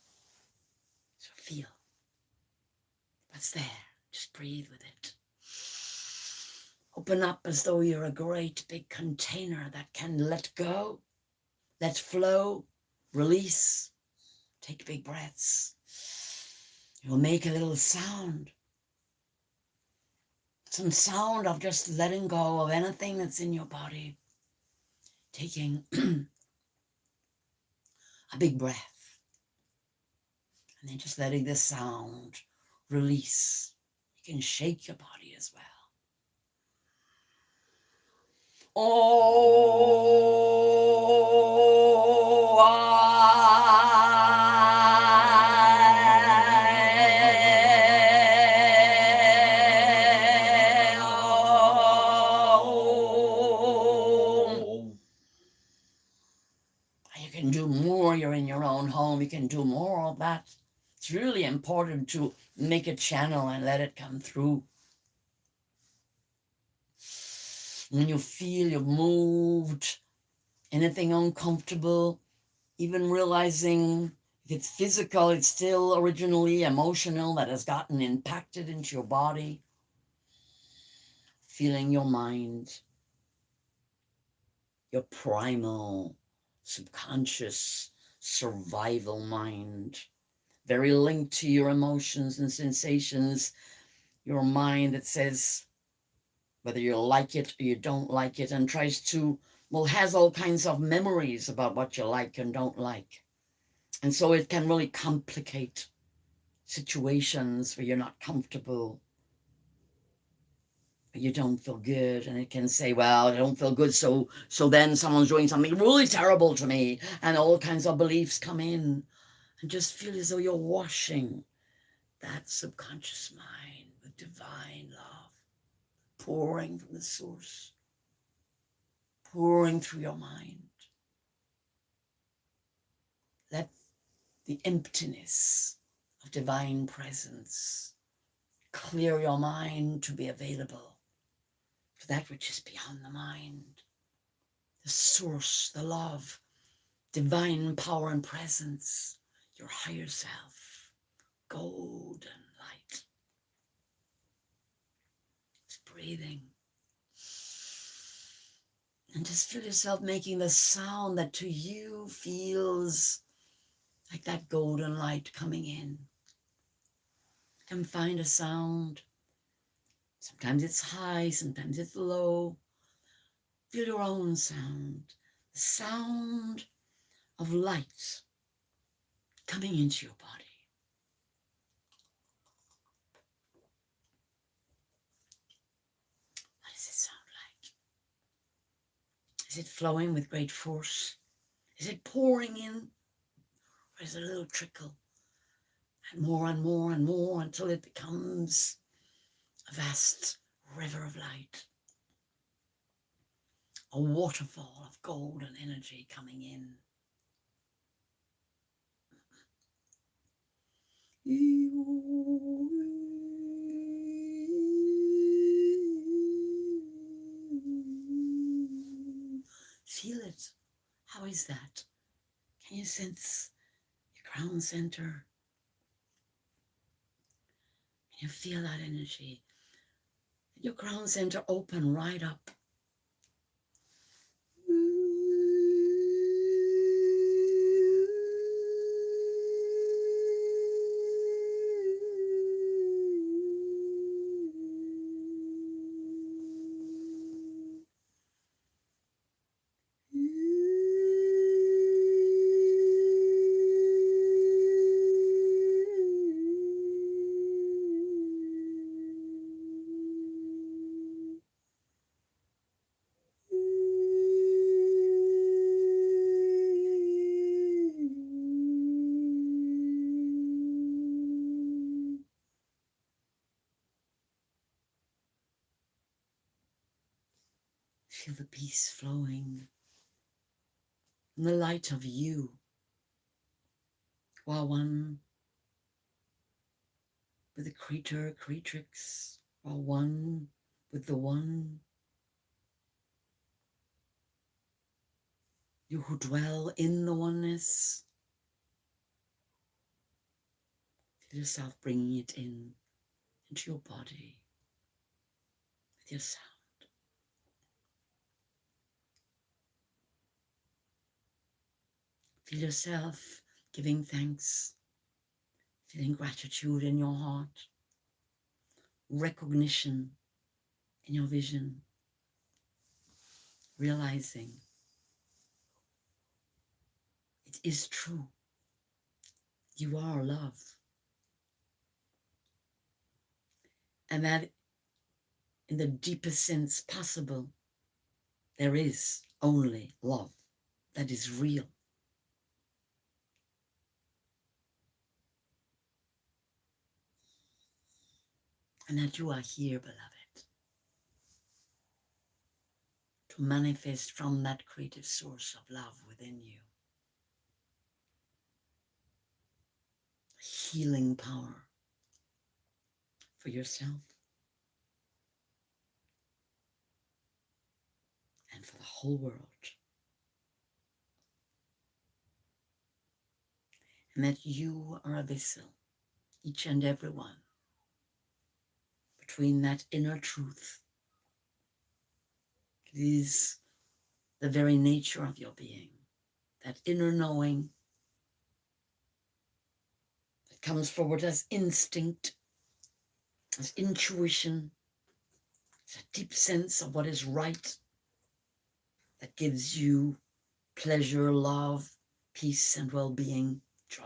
So feel what's there. Just breathe with it. Open up as though you're a great big container that can let go, let flow, release. Take big breaths. You'll make a little sound. Some sound of just letting go of anything that's in your body. Taking a big breath. And then just letting the sound release. You can shake your body as well. Oh, can do more. You're in your own home. You can do more of that. It's really important to make a channel and let it come through. When you feel you've moved, anything uncomfortable, even realizing if it's physical, it's still originally emotional that has gotten impacted into your body. Feeling your mind, your primal, subconscious, survival mind, very linked to your emotions and sensations, your mind that says whether you like it or you don't like it, and tries to, well, has all kinds of memories about what you like and don't like. And so it can really complicate situations where you're not comfortable, you don't feel good, and it can say, well, I don't feel good, so then someone's doing something really terrible to me, and all kinds of beliefs come in, and just feel as though you're washing that subconscious mind with divine love, pouring from the source, pouring through your mind. Let the emptiness of divine presence clear your mind to be available for that which is beyond the mind, the source, the love, divine power and presence, your higher self, golden light. Just breathing. And just feel yourself making the sound that to you feels like that golden light coming in. And find a sound. Sometimes it's high, sometimes it's low. Feel your own sound. The sound of light coming into your body. What does it sound like? Is it flowing with great force? Is it pouring in? Or is it a little trickle? And more and more and more until it becomes a vast river of light. A waterfall of golden energy coming in. Feel it. How is that? Can you sense your crown center? Can you feel that energy? Your crown center open right up. Feel the peace flowing in the light of you, while one with the creator, creatrix, while one with the one. You who dwell in the oneness. Feel yourself bringing it in into your body with your sound. Feel yourself giving thanks, feeling gratitude in your heart, recognition in your vision, realizing it is true. You are love. And that in the deepest sense possible, there is only love that is real. And that you are here, beloved, to manifest from that creative source of love within you. healing power for yourself and for the whole world. And that you are a vessel, each and every one, between that inner truth. It is the very nature of your being, that inner knowing that comes forward as instinct, as intuition, as a deep sense of what is right, that gives you pleasure, love, peace, and well-being, joy.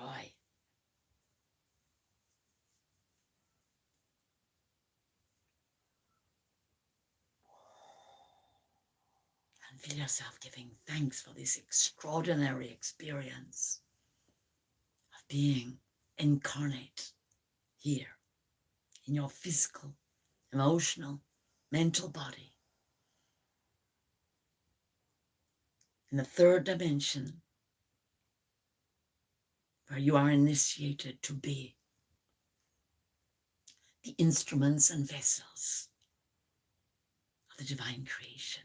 And feel yourself giving thanks for this extraordinary experience of being incarnate here in your physical, emotional, mental body, in the third dimension, where you are initiated to be the instruments and vessels of the divine creation,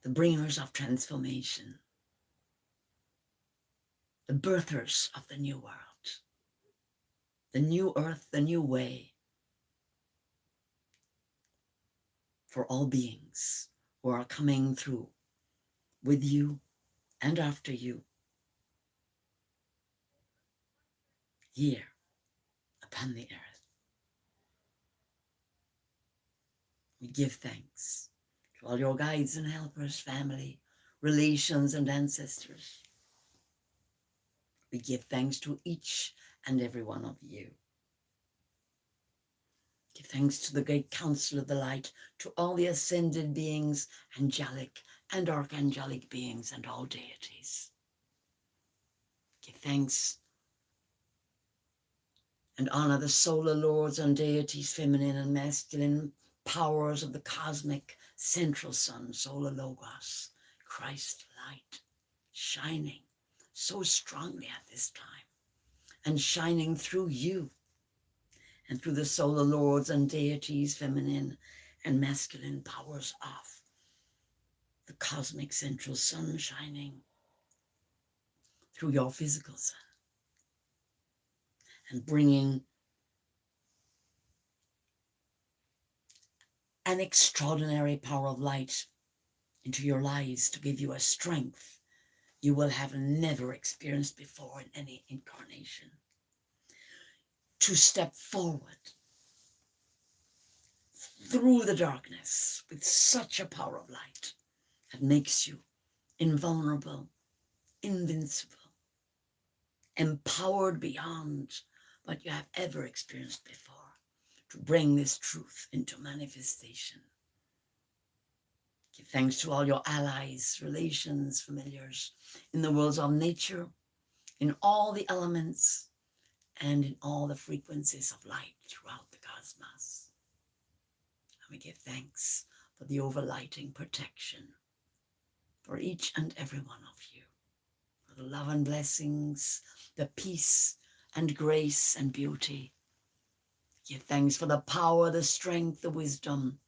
the bringers of transformation, the birthers of the new world, the new earth, the new way for all beings who are coming through with you and after you here upon the earth. We give thanks to all your guides and helpers, family, relations, and ancestors. We give thanks to each and every one of you. Give thanks to the great council of the light, to all the ascended beings, angelic and archangelic beings, and all deities. Give thanks and honor the solar lords and deities, feminine and masculine, powers of the cosmic central sun, solar logos, Christ light, shining so strongly at this time, and shining through you and through the solar lords and deities, feminine and masculine powers of the cosmic central sun, shining through your physical sun and bringing an extraordinary power of light into your lives to give you a strength you will have never experienced before in any incarnation, to step forward through the darkness with such a power of light that makes you invulnerable, invincible, empowered beyond what you have ever experienced before, to bring this truth into manifestation. Give thanks to all your allies, relations, familiars in the worlds of nature, in all the elements, and in all the frequencies of light throughout the cosmos. And we give thanks for the overlighting protection for each and every one of you, for the love and blessings, the peace and grace and beauty. Give thanks for the power, the strength, the wisdom,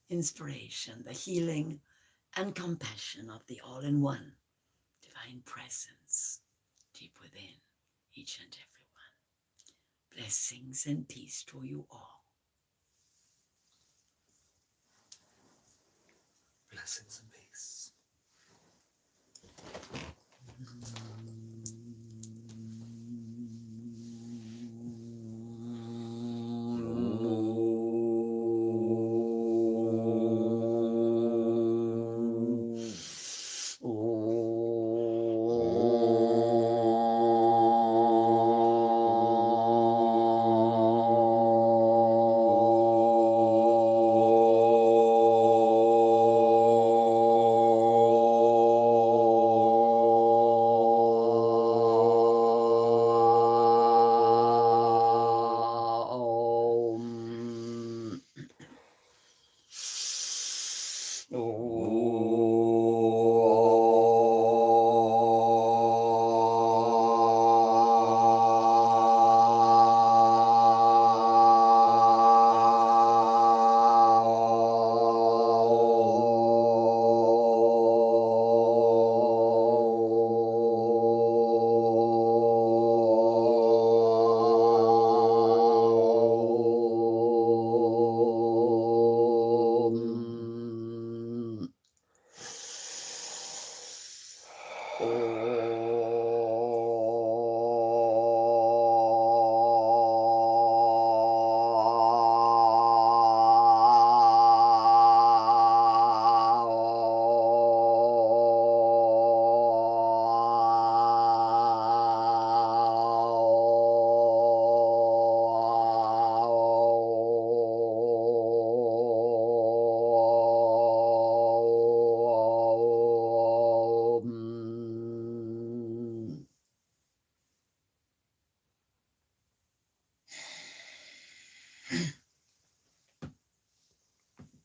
inspiration, the healing and compassion of the all-in-one divine presence deep within each and every one. Blessings and peace to you all. Blessings and peace.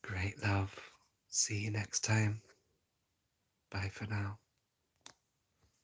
Great love. See you next time. Bye for now.